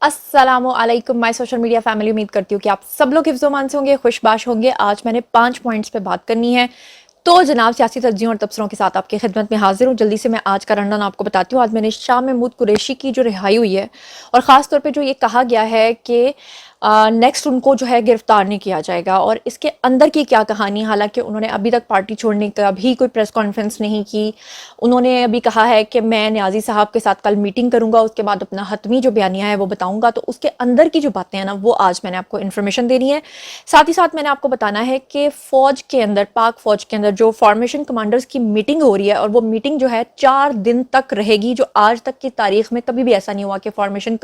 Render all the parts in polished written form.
अस्सलामु अलैकुम my social media family. उम्मीद करती हूँ कि आप सब लोग हिफ्ज़-ओ-मान से होंगे, खुशबाश होंगे। आज मैंने 5 पॉइंट्स पे बात करनी है। तो जनाब, सियासी तज्ज़ियों और तबसरों के साथ आपकी खिदमत में हाजिर हूँ। जल्दी से मैं आज का रनडाउन आपको बताती हूँ। आज मैंने शाह महमूद कुरैशी की जो रिहाई हुई है और ख़ास तौर पे जो ये कहा गया है कि नेक्स्ट उनको जो है गिरफ्तार नहीं किया जाएगा, और इसके अंदर की क्या कहानी। हालांकि उन्होंने अभी तक पार्टी छोड़ने का भी कोई प्रेस कॉन्फ्रेंस नहीं की। उन्होंने अभी कहा है कि मैं न्याजी साहब के साथ कल मीटिंग करूंगा, उसके बाद अपना हतमी जो बयानिया है वो बताऊंगा। तो उसके अंदर की जो बातें हैं ना, वो आज मैंने आपको इन्फॉर्मेशन देनी है। साथ ही साथ मैंने आपको बताना है कि फौज के अंदर, पाक फौज के अंदर जो फॉर्मेशन कमांडर्स की मीटिंग हो रही है, और वो मीटिंग जो है 4 दिन तक रहेगी। जो आज तक की तारीख में कभी भी ऐसा नहीं हुआ कि फॉर्मेशन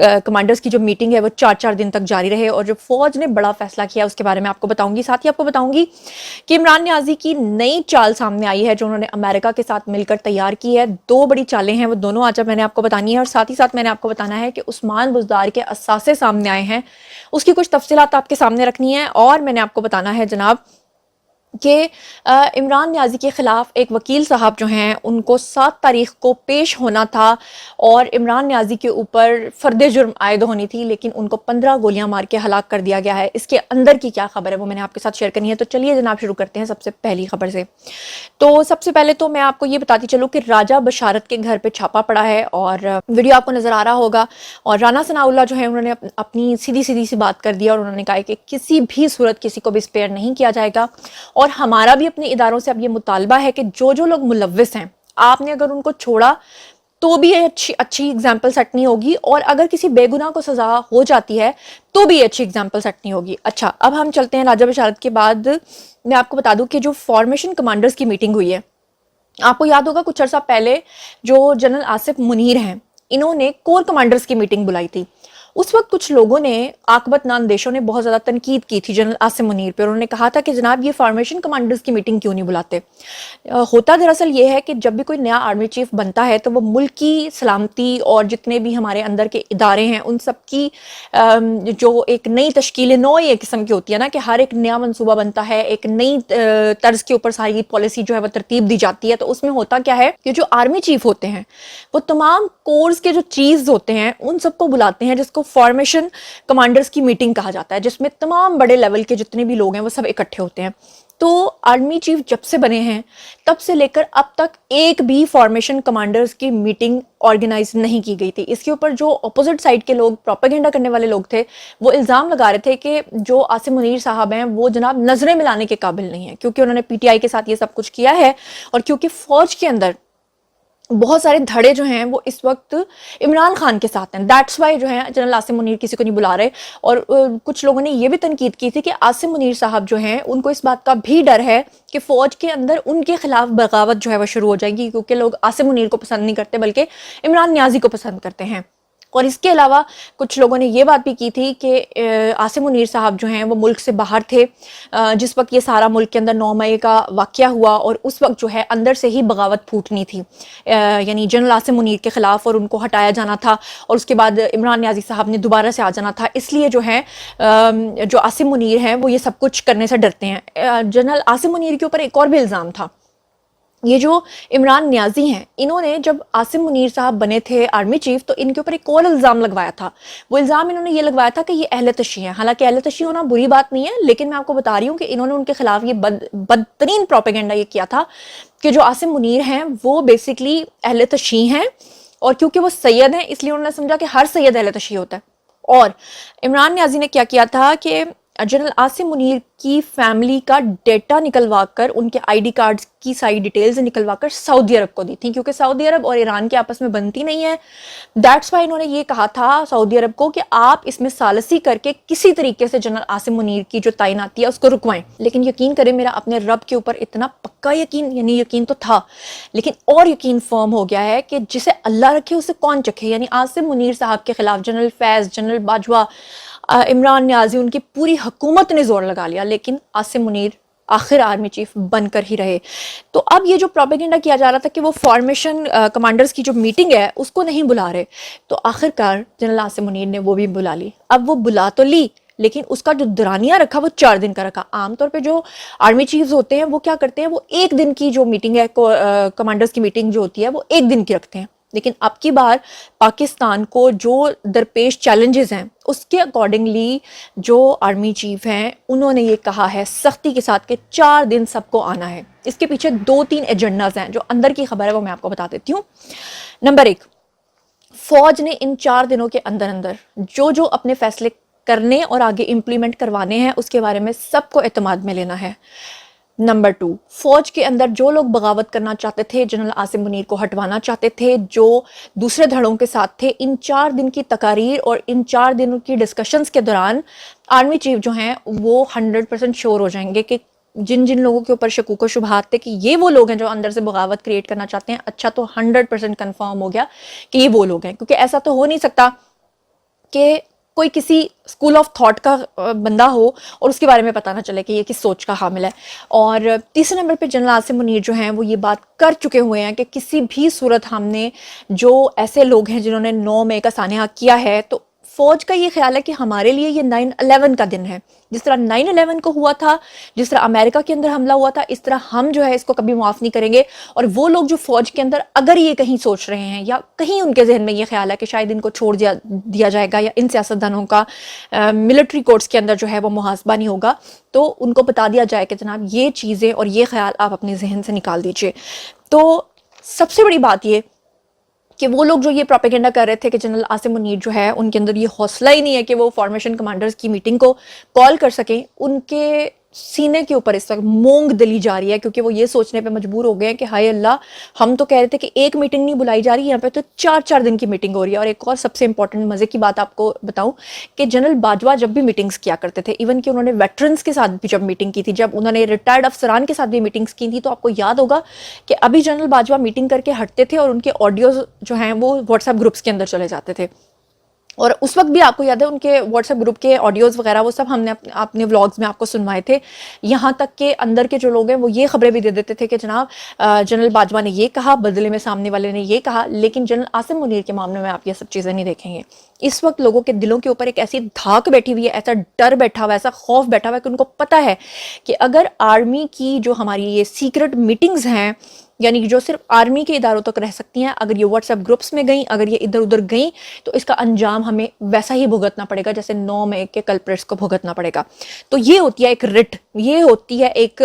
कमांडर्स की जो मीटिंग है वो 4 दिन तक जारी रहे। और जो फौज ने बड़ा फैसला किया उसके बारे में आपको बताऊंगी। साथ ही आपको बताऊंगी कि इमरान न्याजी की नई चाल सामने आई है जो उन्होंने अमेरिका के साथ मिलकर तैयार की है। 2 बड़ी चालें हैं, वो दोनों आज मैंने आपको बतानी है। और साथ ही साथ मैंने आपको बताना है कि उस्मान बुज़दार के असासे सामने आए हैं, उसकी कुछ तफसीलात आपके सामने रखनी है। और मैंने आपको बताना है जनाब कि इमरान न्याजी के ख़िलाफ़ एक वकील साहब जो हैं उनको 7 तारीख को पेश होना था, और इमरान न्याजी के ऊपर फ़र्द जुर्म आयद होनी थी, लेकिन उनको 15 गोलियां मार के हलाक कर दिया गया है। इसके अंदर की क्या खबर है वो मैंने आपके साथ शेयर करनी है। तो चलिए जनाब, शुरू करते हैं सबसे पहली खबर से। तो सबसे पहले तो मैं आपको ये बताती चलूँ कि राजा बशारत के घर पे छापा पड़ा है, और वीडियो आपको नज़र आ रहा होगा। और राना सनाउल्लाह जो है उन्होंने अपनी सीधी सी बात कर दिया, और उन्होंने कहा कि किसी भी सूरत किसी को भी स्पेयर नहीं किया जाएगा। और हमारा भी अपने इदारों से अब ये मुतालबा है कि जो जो लोग मुलव्विस हैं, आपने अगर उनको छोड़ा तो भी ये अच्छी एग्जाम्पल सेट नहीं होगी, और अगर किसी बेगुनाह को सजा हो जाती है तो भी अच्छी एग्जाम्पल सेट नहीं होगी। अच्छा, अब हम चलते हैं राजा बशारत के बाद। मैं आपको बता दूं कि जो फॉर्मेशन कमांडर्स की मीटिंग हुई है, आपको याद होगा कुछ अर्सा पहले जो जनरल आसिफ मुनीर हैं, इन्होंने कोर कमांडर्स की मीटिंग बुलाई थी। उस वक्त कुछ लोगों ने, आकबत नान देशों ने बहुत ज़्यादा तनकीद की थी जनरल आसिफ मुनीर पे। उन्होंने कहा था कि जनाब ये फॉर्मेशन कमांडर्स की मीटिंग क्यों नहीं बुलाते। होता दरअसल ये है कि जब भी कोई नया आर्मी चीफ बनता है तो वो मुल्क की सलामती और जितने भी हमारे अंदर के इदारे हैं उन सब की जो एक नई तश्कील नौ ये किस्म की होती है ना, कि हर एक नया मनसूबा बनता है, एक नई तर्ज के ऊपर सारी पॉलिसी जो है वो तरतीब दी जाती है। तो उसमें होता क्या है कि जो आर्मी चीफ होते हैं वो तमाम कोर्स के जो चीफ होते हैं उन सबको बुलाते हैं, जिसको फॉर्मेशन कमांडर्स की मीटिंग कहा जाता है, जिसमें तमाम बड़े लेवल के जितने भी लोग हैं वो सब इकट्ठे होते हैं। तो आर्मी चीफ जब से बने हैं तब से लेकर अब तक एक भी फॉर्मेशन कमांडर्स की मीटिंग ऑर्गेनाइज नहीं की गई थी। इसके ऊपर जो अपोजिट साइड के लोग, प्रोपेगेंडा करने वाले लोग थे, वो इल्ज़ाम लगा रहे थे कि जो आसिम मुनीर साहब हैं वो जनाब नजरें मिलाने के काबिल नहीं है, क्योंकि उन्होंने पीटीआई के साथ ये सब कुछ किया है, और क्योंकि फौज के अंदर बहुत सारे धड़े जो हैं वो इस वक्त इमरान खान के साथ हैं। दैट्स वाई जो है जनरल आसिम मुनीर किसी को नहीं बुला रहे। और कुछ लोगों ने ये भी तनकीद की थी कि आसिम मुनीर साहब जो हैं उनको इस बात का भी डर है कि फौज के अंदर उनके खिलाफ बगावत जो है वो शुरू हो जाएगी, क्योंकि लोग आसिम मुनीर को पसंद नहीं करते बल्कि इमरान न्याजी को पसंद करते हैं। और इसके अलावा कुछ लोगों ने ये बात भी की थी कि आसिम मुनीर साहब जो हैं वो मुल्क से बाहर थे जिस वक्त ये सारा मुल्क के अंदर 9 मई का वाक़या हुआ, और उस वक्त जो है अंदर से ही बगावत फूटनी थी, यानी जनरल आसिम मुनीर के ख़िलाफ़, और उनको हटाया जाना था, और उसके बाद इमरान न्याजी साहब ने दोबारा से आ जाना था। इसलिए जो है जो आसिम मुनीर हैं वो ये सब कुछ करने से डरते हैं। जनरल आसिम मुनीर के ऊपर एक और भी इल्ज़ाम था। ये जो इमरान न्याजी हैं, इन्होंने जब आसिम मुनीर साहब बने थे आर्मी चीफ तो इनके ऊपर एक और इल्ज़ाम लगवाया था। वो इल्ज़ाम इन्होंने ये लगवाया था कि ये अहले तशी हैं। हालांकि अहले तशी होना बुरी बात नहीं है, लेकिन मैं आपको बता रही हूँ कि इन्होंने उनके खिलाफ ये बदतरीन प्रोपेगेंडा ये किया था कि जो आसिम मुनीर हैं वो बेसिकली अहले तशी हैं, और क्योंकि वो सैयद हैं इसलिए उन्होंने समझा कि हर सैयद अहले तशी होता है। और इमरान न्याजी ने क्या किया था कि जनरल आसिम मुनीर की फैमिली का डेटा निकलवा कर, उनके आईडी कार्ड्स की सारी डिटेल्स निकलवा कर सऊदी अरब को दी थी, क्योंकि सऊदी अरब और ईरान के आपस में बनती नहीं है। दैट्स वाई इन्होंने ये कहा था सऊदी अरब को कि आप इसमें सालसी करके किसी तरीके से जनरल आसिम मुनीर की जो तैनाती है उसको रुकवाएं। लेकिन यकीन करें, मेरा अपने रब के ऊपर इतना पक्का यकीन, यानी यकीन तो था लेकिन और यकीन फर्म हो गया है कि जिसे अल्लाह रखे उसे कौन चखे। यानी आसिम मुनीर साहब के खिलाफ जनरल फैज, जनरल बाजवा, इमरान न्याजी, उनकी पूरी हुकूमत ने जोर लगा लिया, लेकिन आसिम मुनीर आखिर आर्मी चीफ बनकर ही रहे। तो अब ये जो प्रोपेगेंडा किया जा रहा था कि वो फॉर्मेशन कमांडर्स की जो मीटिंग है उसको नहीं बुला रहे, तो आखिरकार जनरल आसिम मुनीर ने वो भी बुला ली। अब वो बुला तो ली, लेकिन उसका जो दरानिया रखा वो 4 दिन का रखा। आमतौर पे जो आर्मी चीफ्स होते हैं वो क्या करते हैं, वो 1 दिन की जो मीटिंग है, कमांडर्स की मीटिंग जो होती है वो 1 दिन की रखते हैं। لیکن اب کی بار پاکستان کو جو درپیش چیلنجز ہیں اس کے اکارڈنگلی جو آرمی چیف ہیں انہوں نے یہ کہا ہے سختی کے ساتھ کہ 4 دن سب کو آنا ہے. اس کے پیچھے 2-3 ایجنڈاز ہیں. جو اندر کی خبر ہے وہ میں آپ کو بتا دیتی ہوں. نمبر 1، فوج نے ان 4 دنوں کے اندر جو اپنے فیصلے کرنے اور آگے امپلیمنٹ کروانے ہیں اس کے بارے میں سب کو اعتماد میں لینا ہے. نمبر 2، فوج کے اندر جو لوگ بغاوت کرنا چاہتے تھے، جنرل عاصم منیر کو ہٹوانا چاہتے تھے، جو دوسرے دھڑوں کے ساتھ تھے، ان 4 دن کی تقاریر اور ان 4 دنوں کی ڈسکشنز کے دوران آرمی چیف جو ہیں وہ 100% شور ہو جائیں گے کہ جن لوگوں کے اوپر شکوک و شبہات تھے کہ یہ وہ لوگ ہیں جو اندر سے بغاوت کریٹ کرنا چاہتے ہیں، اچھا تو 100% کنفرم ہو گیا کہ یہ وہ لوگ ہیں. کیونکہ ایسا تو ہو نہیں سکتا کہ کوئی کسی اسکول آف تھاٹ کا بندہ ہو اور اس کے بارے میں پتہ نہ چلے کہ یہ کس سوچ کا حامل ہے. اور تیسرے نمبر پہ جنرل عاصم منیر جو ہیں وہ یہ بات کر چکے ہوئے ہیں کہ کسی بھی صورت ہم نے جو ایسے لوگ ہیں جنہوں نے 9 مئی کا سانحہ کیا ہے، تو فوج کا یہ خیال ہے کہ ہمارے لیے یہ 9/11 کا دن ہے. جس طرح 9/11 کو ہوا تھا، جس طرح امریکہ کے اندر حملہ ہوا تھا، اس طرح ہم جو ہے اس کو کبھی معاف نہیں کریں گے. اور وہ لوگ جو فوج کے اندر اگر یہ کہیں سوچ رہے ہیں یا کہیں ان کے ذہن میں یہ خیال ہے کہ شاید ان کو چھوڑ دیا جائے گا یا ان سیاستدانوں کا ملٹری کورٹس کے اندر جو ہے وہ محاسبہ نہیں ہوگا، تو ان کو بتا دیا جائے کہ جناب یہ چیزیں اور یہ خیال آپ اپنے ذہن سے نکال دیجئے. تو سب سے بڑی بات یہ کہ وہ لوگ جو یہ پروپیگنڈا کر رہے تھے کہ جنرل عاصم منیر جو ہے ان کے اندر یہ حوصلہ ہی نہیں ہے کہ وہ فارمیشن کمانڈرز کی میٹنگ کو کال کر سکیں، ان کے سینے کے اوپر اس وقت مونگ دلی جا رہی ہے. کیونکہ وہ یہ سوچنے پہ مجبور ہو گئے ہیں کہ ہائے اللہ، ہم تو کہہ رہے تھے کہ ایک میٹنگ نہیں بلائی جا رہی، یہاں پہ تو 4 دن کی میٹنگ ہو رہی ہے. اور ایک اور سب سے امپورٹنٹ مزے کی بات آپ کو بتاؤں کہ جنرل باجوہ جب بھی میٹنگز کیا کرتے تھے، ایون کہ انہوں نے ویٹرنز کے ساتھ بھی جب میٹنگ کی تھی، جب انہوں نے ریٹائرڈ افسران کے ساتھ بھی میٹنگز کی تھی، تو آپ کو یاد ہوگا کہ ابھی جنرل باجوہ میٹنگ کر کے ہٹتے تھے اور ان کے آڈیوز جو ہیں وہ واٹس ایپ گروپس کے اندر چلے جاتے تھے. اور اس وقت بھی آپ کو یاد ہے ان کے واٹس ایپ گروپ کے آڈیوز وغیرہ وہ سب ہم نے اپنے ولاگز میں آپ کو سنوائے تھے. یہاں تک کہ اندر کے جو لوگ ہیں وہ یہ خبریں بھی دے دیتے تھے کہ جناب جنرل باجوہ نے یہ کہا، بدلے میں سامنے والے نے یہ کہا. لیکن جنرل عاصم منیر کے معاملے میں آپ یہ سب چیزیں نہیں دیکھیں گے. اس وقت لوگوں کے دلوں کے اوپر ایک ایسی دھاک بیٹھی ہوئی ہے، ایسا ڈر بیٹھا ہوا ہے، ایسا خوف بیٹھا ہوا ہے کہ ان کو پتہ ہے کہ اگر آرمی کی جو ہماری یہ سیکرٹ میٹنگز ہیں، یعنی جو صرف آرمی کے اداروں تک رہ سکتی ہیں، اگر یہ واٹس ایپ گروپس میں گئیں، اگر یہ ادھر ادھر گئیں، تو اس کا انجام ہمیں ویسا ہی بھگتنا پڑے گا جیسے 9 مئی کے کلپریٹس کو بھگتنا پڑے گا. تو یہ ہوتی ہے ایک رٹ، یہ ہوتی ہے ایک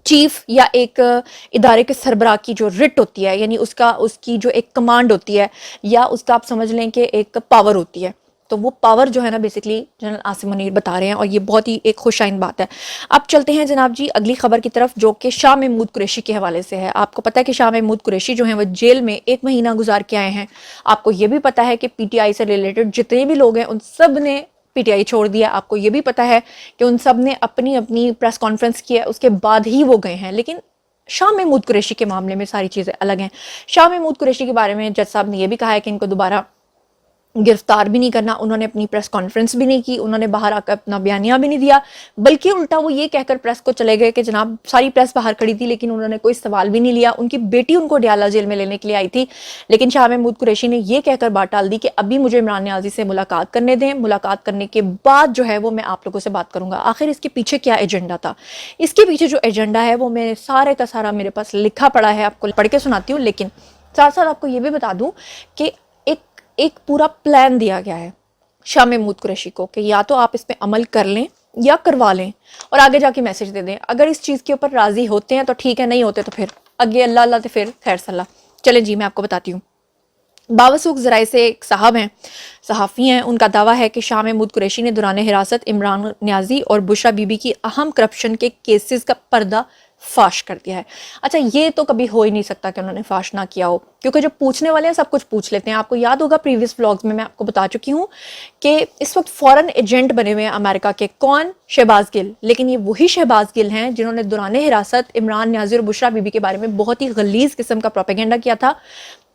چیف یا ایک ادارے کے سربراہ کی جو رٹ ہوتی ہے، یعنی اس کی جو ایک کمانڈ ہوتی ہے، یا اس کا آپ سمجھ لیں کہ ایک پاور ہوتی ہے. تو وہ پاور جو ہے نا بیسکلی جنرل عاصم منیر بتا رہے ہیں، اور یہ بہت ہی ایک خوش آئند بات ہے. اب چلتے ہیں جناب جی اگلی خبر کی طرف، جو کہ شاہ محمود قریشی کے حوالے سے ہے. آپ کو پتہ ہے کہ شاہ محمود قریشی جو ہیں وہ جیل میں 1 مہینہ گزار کے آئے ہیں. آپ کو یہ بھی پتہ ہے کہ پی ٹی آئی سے ریلیٹڈ جتنے بھی لوگ ہیں ان سب نے پی ٹی آئی چھوڑ دیا. آپ کو یہ بھی پتہ ہے کہ ان سب نے اپنی پریس کانفرنس کی ہے، اس کے بعد ہی وہ گئے ہیں. لیکن شاہ محمود قریشی کے معاملے میں ساری چیزیں الگ ہیں. شاہ محمود قریشی کے بارے میں جج صاحب نے یہ بھی کہا ہے کہ ان کو دوبارہ گرفتار بھی نہیں کرنا. انہوں نے اپنی پریس کانفرنس بھی نہیں کی، انہوں نے باہر آ کر اپنا بیانیہ بھی نہیں دیا، بلکہ الٹا وہ یہ کہہ کر پریس کو چلے گئے کہ جناب ساری پریس باہر کھڑی تھی لیکن انہوں نے کوئی سوال بھی نہیں لیا. ان کی بیٹی ان کو ڈیالہ جیل میں لینے کے لیے آئی تھی، لیکن شاہ محمود قریشی نے یہ کہہ کر بات ٹال دی کہ ابھی مجھے عمران نیازی سے ملاقات کرنے دیں، ملاقات کرنے کے بعد جو ہے وہ میں آپ لوگوں سے بات کروں گا. آخر اس کے پیچھے کیا ایجنڈا تھا؟ اس کے پیچھے جو ایجنڈا ہے وہ میں سارے کا سارا میرے پاس لکھا پڑا ہے، آپ کو پڑھ کے سناتی ہوں. لیکن ساتھ ساتھ آپ کو یہ بھی بتا دوں کہ ایک پورا پلان دیا گیا ہے شاہ محمود قریشی کو کہ یا تو آپ اس پہ عمل کر لیں یا کروا لیں اور آگے جا کے میسج دے دیں. اگر اس چیز کے اوپر راضی ہوتے ہیں تو ٹھیک ہے، نہیں ہوتے تو پھر اگے اللہ اللہ تے پھر خیر صلاح. چلیں جی میں آپ کو بتاتی ہوں. باوسوق ذرائع سے ایک صاحب ہیں، صحافی ہیں، ان کا دعویٰ ہے کہ شاہ محمود قریشی نے دوران حراست عمران نیازی اور بشرا بی بی کی اہم کرپشن کے کیسز کا پردہ فاش کر دیا ہے. اچھا یہ تو کبھی ہو ہی نہیں سکتا کہ انہوں نے فاش نہ کیا ہو، کیونکہ جو پوچھنے والے ہیں سب کچھ پوچھ لیتے ہیں. آپ کو یاد ہوگا پریویس ولاگز میں آپ کو بتا چکی ہوں کہ اس وقت فورن ایجنٹ بنے ہوئے ہیں امریکہ کے. کون؟ شہباز گل. لیکن یہ وہی شہباز گل ہیں جنہوں نے دوران حراست عمران نیازی اور بشرا بی بی کے بارے میں بہت ہی غلیظ قسم کا پروپیگنڈا کیا تھا.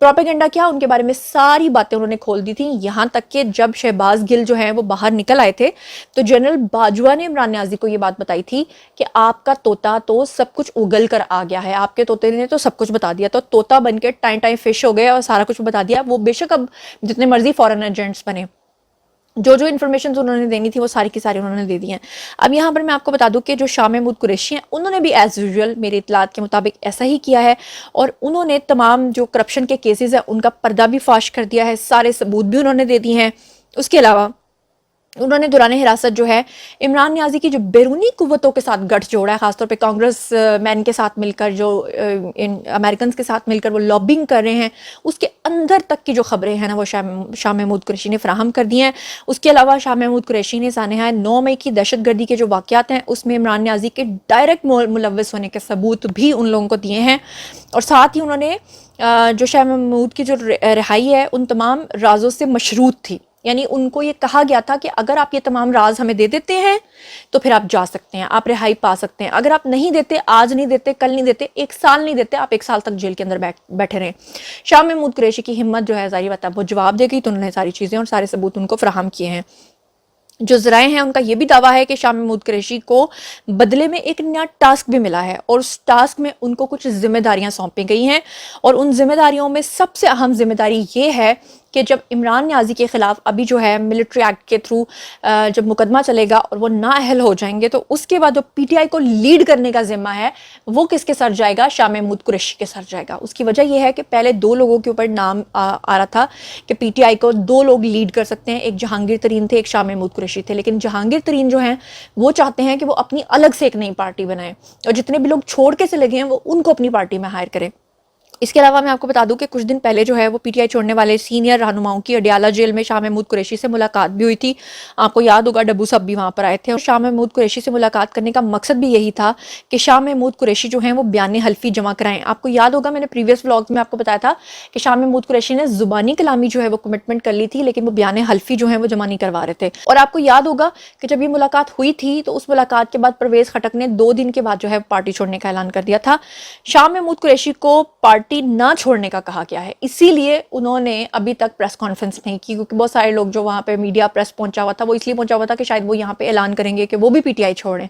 پروپیگنڈا کیا، ان کے بارے میں ساری باتیں انہوں نے کھول دی تھیں. یہاں تک کہ جب شہباز گل جو ہیں وہ باہر نکل آئے تھے تو جنرل باجوہ نے عمران نیازی کو یہ بات بتائی تھی کہ آپ کا طوطا تو سب کچھ اگل کر آ گیا ہے، آپ کے طوطے نے تو سب کچھ بتا دیا. تو طوطا بن کے ٹائم فش ہو گئے اور سارا کچھ بتا دیا. وہ بے شک اب جتنے مرضی فورن ایجنٹس بنے जो जो इन्फॉर्मेशन उन्होंने देनी थी वो सारी की सारी उन्होंने दे दी हैं। अब यहाँ पर मैं आपको बता दूं कि जो शाह महमूद कुरैशी हैं उन्होंने भी एज यूजुअल मेरे इत्तलात के मुताबिक ऐसा ही किया है और उन्होंने तमाम जो करप्शन के केसेस हैं उनका पर्दा भी फाश कर दिया है, सारे सबूत भी उन्होंने दे दिए हैं। उसके अलावा उन्होंने दौरान हिरासत जो है इमरान नियाज़ी की जो बैरूनी कुव्वतों के साथ गठजोड़ है, खासतौर पे कांग्रेस मैन के साथ मिलकर जो इन अमेरिकन के साथ मिलकर वो लॉबिंग कर रहे हैं, उसके अंदर तक की जो खबरें हैं ना वो शाह महमूद कुरैशी ने फराहम कर दी हैं। उसके अलावा शाह महमूद कुरैशी ने सानेहा 9 मई की दहशत गर्दी के जो वाक़यात हैं उसमें इमरान नियाज़ी के डायरेक्ट मुलव्वस होने के सबूत भी उन लोगों को दिए हैं और साथ ही उन्होंने जो शाह महमूद की जो रिहाई है उन तमाम राजों से मशरूत थी, यानी उनको ये कहा गया था कि अगर आप ये तमाम राज हमें दे देते हैं तो फिर आप जा सकते हैं, आप रिहाई पा सकते हैं। अगर आप नहीं देते, आज नहीं देते, कल नहीं देते, 1 साल नहीं देते, आप 1 साल तक जेल के अंदर बैठे रहें। शाह महमूद कुरैशी की हिम्मत जो है ज़ाहिर बात है वो जवाब दे गई, तो उन्होंने सारी चीज़ें और सारे सबूत उनको फराहम किए हैं। जो ज़राए हैं उनका ये भी दावा है कि शाह महमूद कुरैशी को बदले में एक नया टास्क भी मिला है और उस टास्क में उनको कुछ जिम्मेदारियां सौंपी गई हैं और उन जिम्मेदारियों में सबसे अहम जिम्मेदारी ये है कि जब इमरान नियाज़ी के ख़िलाफ़ अभी जो है मिलिट्री एक्ट के थ्रू जब मुकदमा चलेगा और वो नाअहल हो जाएंगे तो उसके बाद जो पीटीआई को लीड करने का ज़िम्मा है वो किसके सर जाएगा? शाह महमूद कुरैशी के सर जाएगा। उसकी वजह यह है कि पहले 2 लोगों के ऊपर नाम आ रहा था कि पीटीआई को 2 लोग लीड कर सकते हैं, एक जहांगीर तरीन थे, एक शाह महमूद कुरैशी थे, लेकिन जहांगीर तरीन जो हैं वो चाहते हैं कि वो अपनी अलग से एक नई पार्टी बनाएं और जितने भी लोग छोड़ के चले गए हैं वो उनको अपनी पार्टी में हायर करें। इसके अलावा मैं आपको बता दूं कि कुछ दिन पहले जो है वो पीटीआई छोड़ने वाले सीनियर रहनुमाओं की अडियाला जेल में शाह महमूद कुरैशी से मुलाकात भी हुई थी। आपको याद होगा डब्बू साहब भी वहां पर आए थे और शाह महमूद कुरैशी से मुलाकात करने का मकसद भी यही था कि शाह महमूद कुरैशी जो है वो बयान हल्फी जमा कराएं। आपको याद होगा मैंने प्रीवियस व्लॉग्स में आपको बताया था कि शाह महमूद कुरैशी ने जुबानी कलामी जो है वो कमिटमेंट कर ली थी, लेकिन वो बयान हल्फी जो है वो जमा नहीं करवा रहे थे। और आपको याद होगा कि जब ये मुलाकात हुई थी तो उस मुलाकात के बाद परवेज खटक ने 2 दिन के बाद जो है पार्टी छोड़ने का ऐलान कर दिया था। शाह महमूद कुरैशी को पार्टी ना छोड़ने का कहा गया है, इसीलिए उन्होंने अभी तक प्रेस कॉन्फ्रेंस नहीं की, क्योंकि बहुत सारे लोग जो वहां पे मीडिया प्रेस पहुंचा हुआ था वो इसलिए पहुंचा हुआ था कि शायद वो यहाँ पे ऐलान करेंगे कि वो भी पीटीआई छोड़ें,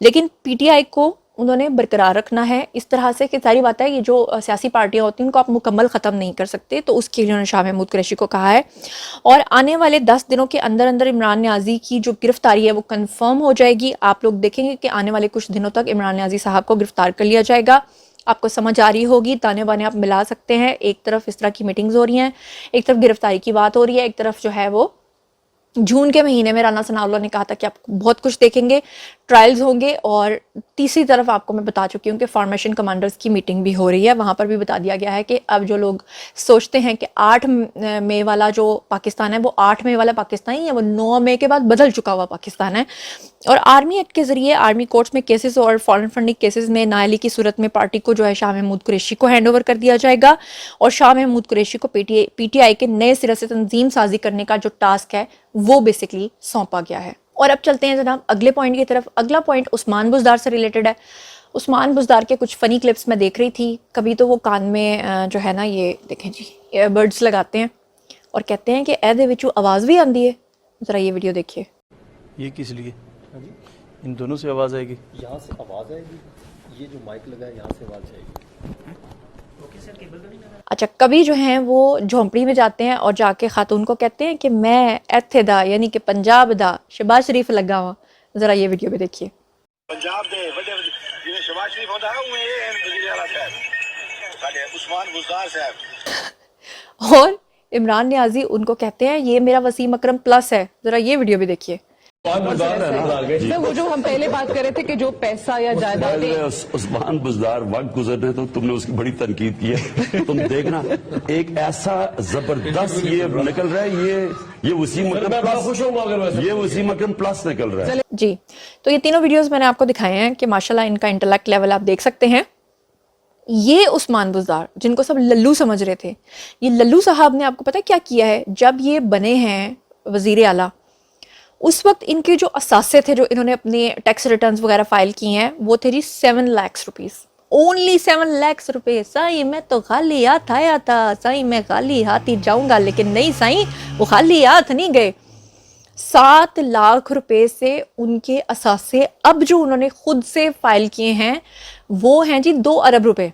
लेकिन पीटीआई को उन्होंने बरकरार रखना है इस तरह से कि सारी बात है ये जो सियासी पार्टियां होती हैं उनको आप मुकम्मल ख़त्म नहीं कर सकते, तो उसके लिए उन्होंने शाह महमूद कुरैशी को कहा है। और आने वाले 10 दिनों के अंदर अंदर इमरान नियाज़ी की जो गिरफ्तारी है वो कंफर्म हो जाएगी। आप लोग देखेंगे कि आने वाले कुछ दिनों तक इमरान नियाज़ी साहब को गिरफ्तार कर लिया जाएगा। आपको समझ आ रही होगी, ताने बाने आप मिला सकते हैं। एक तरफ इस तरह की मीटिंग्स हो रही हैं, एक तरफ गिरफ्तारी की बात हो रही है, एक तरफ जो है वो जून के महीने में राना सनाउल्लाह ने कहा था कि आप बहुत कुछ देखेंगे, ट्रायल्स होंगे। और तीसरी तरफ आपको मैं बता चुकी हूँ कि फॉर्मेशन कमांडर्स की मीटिंग भी हो रही है, वहाँ पर भी बता दिया गया है कि अब जो लोग सोचते हैं कि 8 मई वाला जो पाकिस्तान है वो 8 मई वाला पाकिस्तान ही है, वो 9 मई के बाद बदल चुका हुआ पाकिस्तान है। और आर्मी एक्ट के जरिए आर्मी कोर्ट्स में केसेस और फॉरेन फंडिंग केसेस में नाअहली की सूरत में पार्टी को जो है शाह महमूद कुरैशी को हैंड ओवर कर दिया जाएगा और शाह महमूद कुरैशी को पीटीआई के नए सिरे से तंजीम साजी करने का जो टास्क है वो बेसिकली सौंपा गया है। और अब चलते हैं जनाब अगले पॉइंट की तरफ। अगला पॉइंट उस्मान बुज़दार से रिलेटेड है। उस्मान बुज़दार के कुछ फ़नी क्लिप्स मैं देख रही थी। कभी तो वो कान में जो है ना ये देखें जी ईयरबड्स लगाते हैं और कहते हैं कि ए दे विचू आवाज़ भी आती है। ज़रा ये वीडियो देखिए। ये किस लिए? इन दोनों से आवाज़ आएगी? यहाँ से आवाज़ आएगी, ये जो माइक लगा है यहाँ से आवाज़ आएगी। अच्छा, कभी जो हैं वो झोंपड़ी में जाते हैं और जाके खातून को कहते हैं कि मैं एथे दा यानी कि पंजाब दा शहबाज शरीफ लगा हुआ। ज़रा ये वीडियो भी देखिए। पंजाब दे बड़े जिन्हें शहबाज शरीफ होता है उन्हें ये वज़ीर आला साहब साडे उस्मान बुज़दार साहब और इमरान नियाज़ी उनको कहते हैं ये मेरा वसीम अकरम प्लस है। ज़रा ये वीडियो भी देखिए। वो जो हम पहले बात कर रहे थे कि जो पैसा या जायदाद उस्मान बुज़दार वक्त गुजरने तो तुमने उसकी बड़ी तनकीद की है। तुम देखना एक ऐसा जबरदस्त ये निकल रहा है, ये वसीम अकरम प्लस, ये वसीम अकरम प्लस निकल रहा है जी। तो ये तीनों वीडियोस मैंने आपको दिखाए हैं कि माशाल्लाह इनका इंटेलेक्ट लेवल आप देख सकते हैं। ये उस्मान बुज़दार जिनको सब लल्लू समझ रहे थे, ये लल्लू साहब ने आपको पता है क्या किया है? जब ये बने हैं वज़ीर आला उस वक्त इनके जो असासे थे जो इन्होंने अपने टैक्स रिटर्न्स वगैरह फाइल किए हैं वो थे जी 7 लाख रुपीस। ओनली 7 लाख रुपए। साईं मैं तो खाली हाथ आया था, साईं मैं खाली हाथ ही जाऊंगा, लेकिन नहीं साईं वो खाली हाथ नहीं गए। 7 लाख रुपए से उनके असासे अब जो उन्होंने खुद से फाइल किए हैं वो हैं जी 2 अरब रुपए।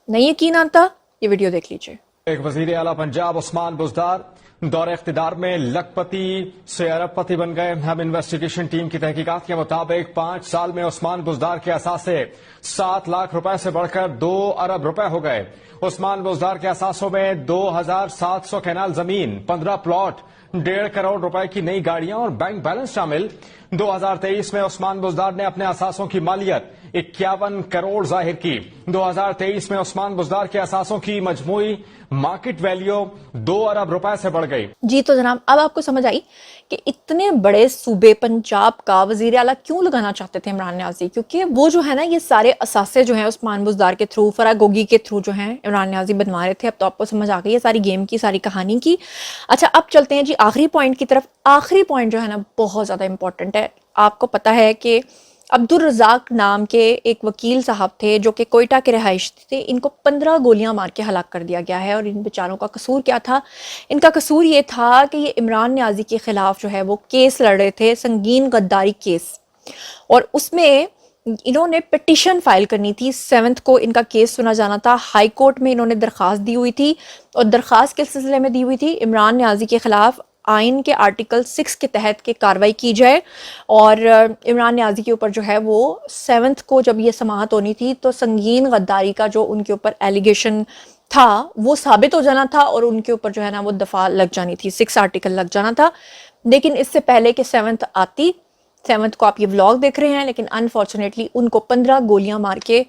नहीं यकीन आता? ये वीडियो देख लीजिए। एक वजीर आला पंजाब उस्मान बुज़दार دور اقتدار میں لکھپتی سے ارب پتی بن گئے. اب انویسٹیگیشن ٹیم کی تحقیقات کے مطابق 5 سال میں عثمان بزدار کے اثاثے 7 لاکھ روپے سے بڑھ کر 2 ارب روپے ہو گئے. عثمان بزدار کے اثاثوں میں 2700 کینال زمین، 15 پلاٹ، 1.5 کروڑ روپے کی نئی گاڑیاں اور بینک بیلنس شامل. 2023 میں عثمان بزدار نے اپنے اثاثوں کی مالیت 51 کروڑ ظاہر کی. 2023 میں عثمان بزدار کے اثاثوں کی مجموعی مارکیٹ ویلیو 2 ارب روپے سے بڑھ گئی. جی تو جناب اب آپ کو سمجھ آئی کہ اتنے بڑے صوبے پنجاب کا وزیر اعلیٰ کیوں لگانا چاہتے تھے عمران نیازی، کیونکہ وہ جو ہے نا یہ سارے اثاثے جو ہیں عثمان بزدار کے تھرو، فراگوگی کے تھرو جو ہیں عمران نیازی بنوا رہے تھے. اب تو آپ کو سمجھ آ گئی ہے ساری گیم کی، ساری کہانی کی. اچھا اب چلتے ہیں جی آخری پوائنٹ کی طرف. آخری پوائنٹ جو ہے نا بہت زیادہ امپورٹنٹ ہے. آپ کو پتا ہے کہ عبدالرزاق نام کے ایک وکیل صاحب تھے جو کہ کوئٹہ کے رہائشی تھے. ان کو 15 گولیاں مار کے ہلاک کر دیا گیا ہے. اور ان بیچاروں کا قصور کیا تھا؟ ان کا قصور یہ تھا کہ یہ عمران نیازی کے خلاف جو ہے وہ کیس لڑ رہے تھے، سنگین غداری کیس. اور اس میں انہوں نے پٹیشن فائل کرنی تھی. 7 کو ان کا کیس سنا جانا تھا. ہائی کورٹ میں انہوں نے درخواست دی ہوئی تھی. اور درخواست کس سلسلے میں دی ہوئی تھی؟ عمران نیازی کے خلاف آئین کے آرٹیکل 6 کے تحت کہ کارروائی کی جائے. اور عمران نیازی کے اوپر جو ہے وہ 7 کو جب یہ سماعت ہونی تھی تو سنگین غداری کا جو ان کے اوپر ایلیگیشن تھا وہ ثابت ہو جانا تھا اور ان کے اوپر جو ہے نا وہ دفعہ لگ جانی تھی، 6 آرٹیکل لگ جانا تھا. لیکن اس سے پہلے کہ 7 آتی، 7 کو آپ یہ ولاگ دیکھ رہے ہیں، لیکن انفارچونیٹلی ان کو 15 گولیاں مار کے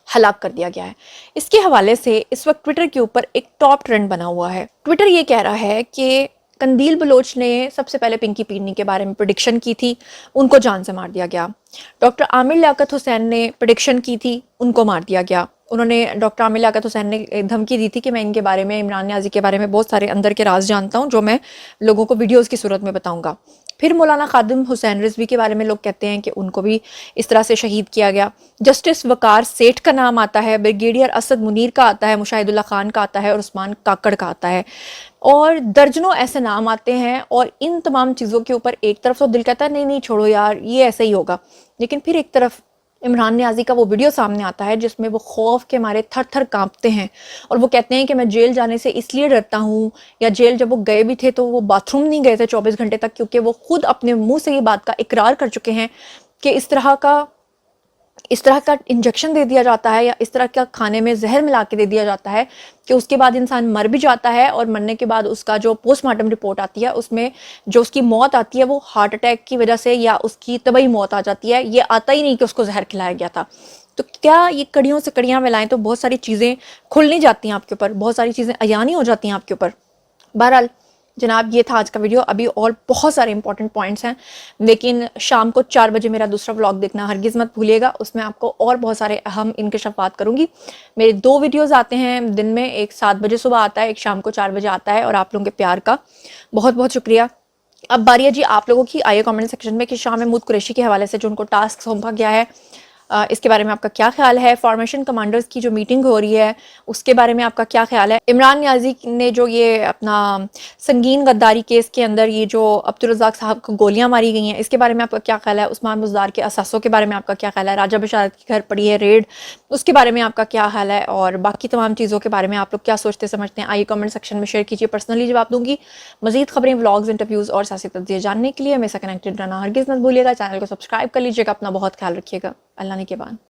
ہلاک کر دیا گیا ہے. اس کے حوالے سے اس وقت ٹویٹر کے اوپر ایک ٹاپ ٹرینڈ بنا ہوا ہے. ٹویٹر یہ کہہ رہا ہے کہ قندیل بلوچ نے سب سے پہلے پنکی پیرنی کے بارے میں پریڈکشن کی تھی، ان کو جان سے مار دیا گیا. ڈاکٹر عامر لیاقت حسین نے پریڈکشن کی تھی، ان کو مار دیا گیا. انہوں نے ڈاکٹر عامر لیاقت حسین نے دھمکی دی تھی کہ میں ان کے بارے میں، عمران نیازی کے بارے میں بہت سارے اندر کے راز جانتا ہوں جو میں لوگوں کو ویڈیوز کی صورت میں بتاؤں گا. پھر مولانا خادم حسین رضوی کے بارے میں لوگ کہتے ہیں کہ ان کو بھی اس طرح سے شہید کیا گیا. جسٹس وقار سیٹھ کا نام آتا ہے، بریگیڈیئر اسد منیر کا آتا ہے، مشاہد اللہ خان کا آتا ہے اور عثمان کاکڑ کا آتا ہے. اور درجنوں ایسے نام آتے ہیں. اور ان تمام چیزوں کے اوپر ایک طرف تو دل کہتا ہے نہیں چھوڑو یار یہ ایسے ہی ہوگا، لیکن پھر ایک طرف عمران نیازی کا وہ ویڈیو سامنے آتا ہے جس میں وہ خوف کے مارے تھر تھر کانپتے ہیں اور وہ کہتے ہیں کہ میں جیل جانے سے اس لیے ڈرتا ہوں، یا جیل جب وہ گئے بھی تھے تو وہ باتھ روم نہیں گئے تھے 24 گھنٹے تک، کیونکہ وہ خود اپنے منہ سے یہ بات کا اقرار کر چکے ہیں کہ اس طرح کا انجیکشن دے دیا جاتا ہے یا اس طرح کا کھانے میں زہر ملا کے دے دیا جاتا ہے کہ اس کے بعد انسان مر بھی جاتا ہے. اور مرنے کے بعد اس کا جو پوسٹ مارٹم رپورٹ آتی ہے اس میں جو اس کی موت آتی ہے وہ ہارٹ اٹیک کی وجہ سے یا اس کی طبعی موت آ جاتی ہے. یہ آتا ہی نہیں کہ اس کو زہر کھلایا گیا تھا. تو کیا یہ کڑیوں سے کڑیاں ملائیں تو بہت ساری چیزیں کھلنی جاتی ہیں آپ کے اوپر، بہت ساری چیزیں عیانی ہو جاتی ہیں آپ کے اوپر. بہرحال جناب یہ تھا آج کا ویڈیو. ابھی اور بہت سارے امپورٹنٹ پوائنٹس ہیں، لیکن شام کو 4 بجے میرا دوسرا ولاگ دیکھنا ہرگز مت بھولیے گا. اس میں آپ کو اور بہت سارے اہم انکشافات کروں گی. میرے 2 ویڈیوز آتے ہیں دن میں، ایک 7 بجے صبح آتا ہے، ایک شام کو 4 بجے آتا ہے. اور آپ لوگوں کے پیار کا بہت بہت شکریہ. اب باری ہے جی آپ لوگوں کی. آئیے کامنٹ سیکشن میں کہ شاہ محمود قریشی کے حوالے سے جو ان کو ٹاسک سونپا گیا ہے اس کے بارے میں آپ کا کیا خیال ہے. فارمیشن کمانڈرز کی جو میٹنگ ہو رہی ہے اس کے بارے میں آپ کا کیا خیال ہے. عمران نیازی نے جو یہ اپنا سنگین غداری کیس کے اندر یہ جو عبدالرزاق صاحب کو گولیاں ماری گئی ہیں اس کے بارے میں آپ کا کیا خیال ہے. عثمان بزدار کے اثاثوں کے بارے میں آپ کا کیا خیال ہے. راجہ بشارت کے گھر پڑی ہے ریڈ، اس کے بارے میں آپ کا کیا خیال ہے. اور باقی تمام چیزوں کے بارے میں آپ لوگ کیا سوچتے سمجھتے ہیں آئیے کامنٹ سیکشن میں شیئر کیجیے. پرسنلی جواب دوں گی. مزید خبریں، ولاگز، انٹرویوز اور سیاسی تجزیے جاننے کے لیے میرے سے کنیکٹڈ رہنا ہرگز مت بھولیے گا. چینل کو سبسکرائب کر لیجیے گا. اپنا بہت خیال رکھیے گا. اللہ نے کے بعد.